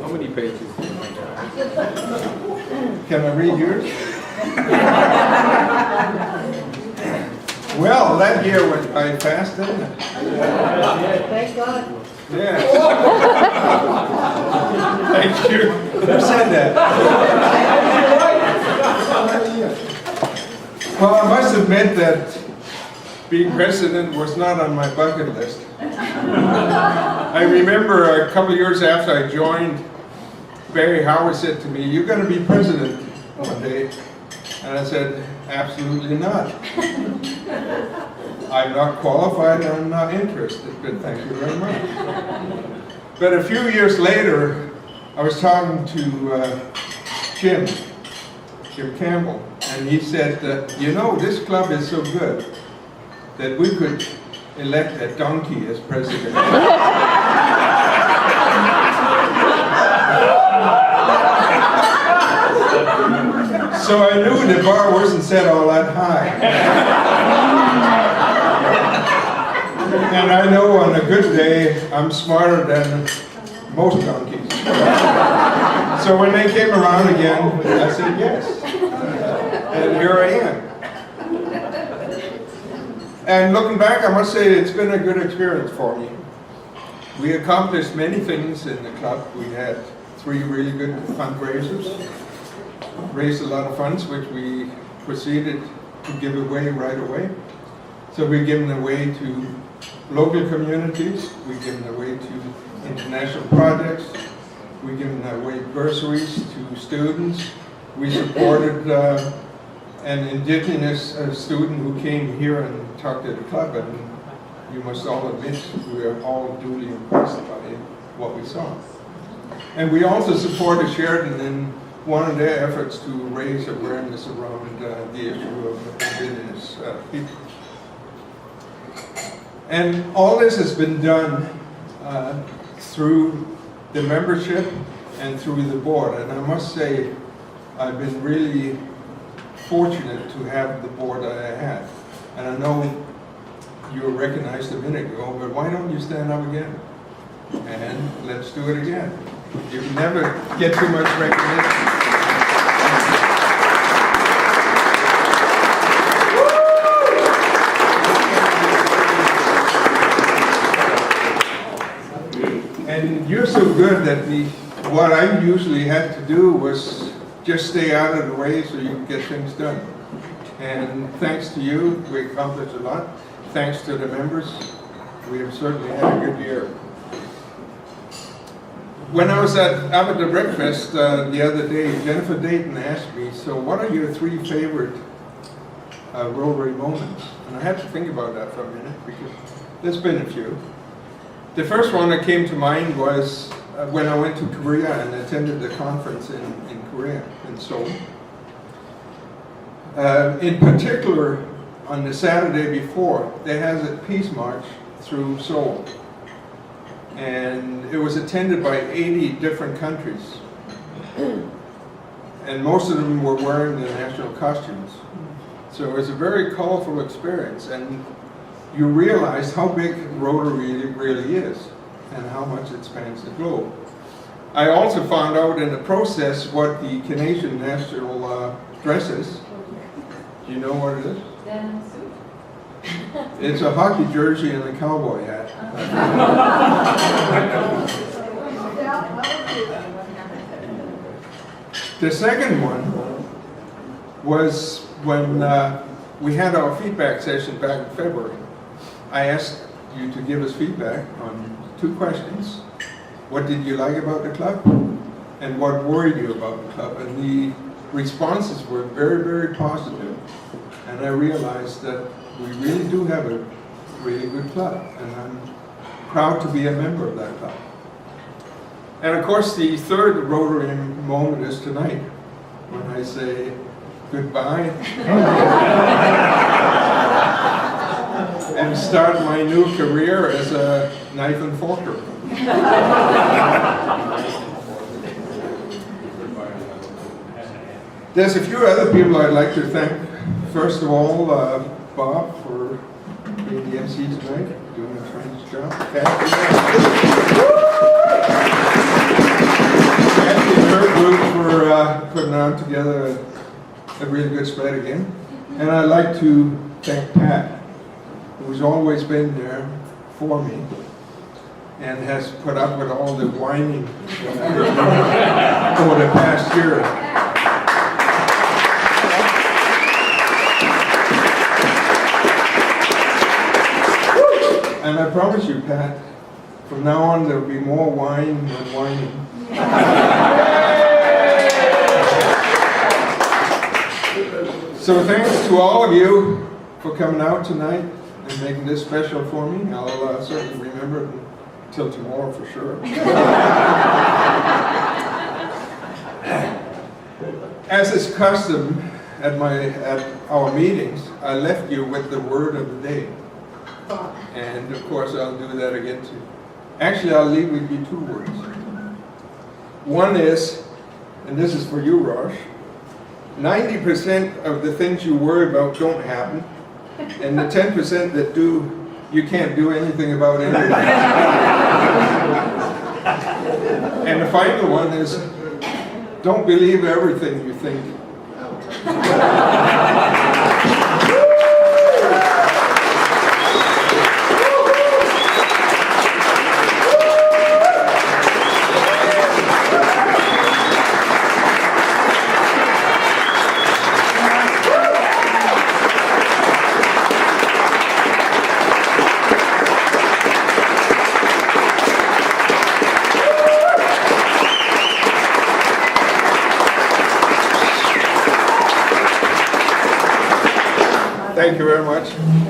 How many pages? Can I read yours? Well, that year went by fast, didn't it? Thank God. Yeah. Thank you. Who said that? Well, I must admit that being president was not on my bucket list. I remember a couple of years after I joined, Barry Howard said to me, "You're going to be president one day." And I said, "Absolutely not. I'm not qualified and I'm not interested, but thank you very much." But a few years later, I was talking to Jim Campbell, and he said, "You know, this club is so good that we could elect a donkey as president." So I knew the bar wasn't set all that high. And I know on a good day, I'm smarter than most donkeys. So when they came around again, I said yes. And here I am. And looking back, I must say it's been a good experience for me. We accomplished many things in the club. We had 3 really good fundraisers, raised a lot of funds, which we proceeded to give away right away. So we've given away to local communities, we've given away to international projects, we've given away bursaries to students. We supported an indigenous student who came here and talked at the club, and you must all admit we are all duly impressed by what we saw. And we also supported Sheridan in one of their efforts to raise awareness around the issue of indigenous people. And all this has been done through the membership and through the board. And I must say, I've been really fortunate to have the board that I have. And I know you were recognized a minute ago, but why don't you stand up again? And let's do it again. You can never get too much recognition. And you're so good that what I usually had to do was just stay out of the way so you can get things done. And thanks to you, we accomplished a lot. Thanks to the members, we have certainly had a good year. When I was up at the breakfast the other day, Jennifer Dayton asked me, "So what are your 3 favorite Rotary moments?" And I had to think about that for a minute because there's been a few. The first one that came to mind was when I went to Korea and attended the conference in Korea, in Seoul. In particular, on the Saturday before, they had a peace march through Seoul. And it was attended by 80 different countries. And most of them were wearing the national costumes. So it was a very colorful experience. And you realize how big Rotary really is and how much it spans the globe. I also found out in the process what the Canadian national dress is. Do you know what it is? It's a hockey jersey and a cowboy hat. The second one was when we had our feedback session back in February. I asked you to give us feedback on 2 questions. What did you like about the club? And what worried you about the club? And the responses were very, very positive. And I realized that we really do have a really good club. And I'm proud to be a member of that club. And of course, the third Rotary moment is tonight, when I say goodbye. And start my new career as a knife and forker. There's a few other people I'd like to thank. First of all, Bob for being the MC tonight, doing a tremendous job. Kathy and her group for putting on together a really good spread again. And I'd like to thank Pat, who's always been there for me and has put up with all the whining over the past year. And I promise you, Pat, from now on there'll be more wine than whining. So thanks to all of you for coming out tonight and making this special for me. I'll certainly remember it until tomorrow for sure. As is custom at our meetings, I left you with the word of the day. And of course I'll do that again too. Actually, I'll leave with you 2 words. One is, and this is for you, Rosh, 90% of the things you worry about don't happen, and the 10% that do, you can't do anything about anyway. And the final one is, don't believe everything you think. Thank you very much.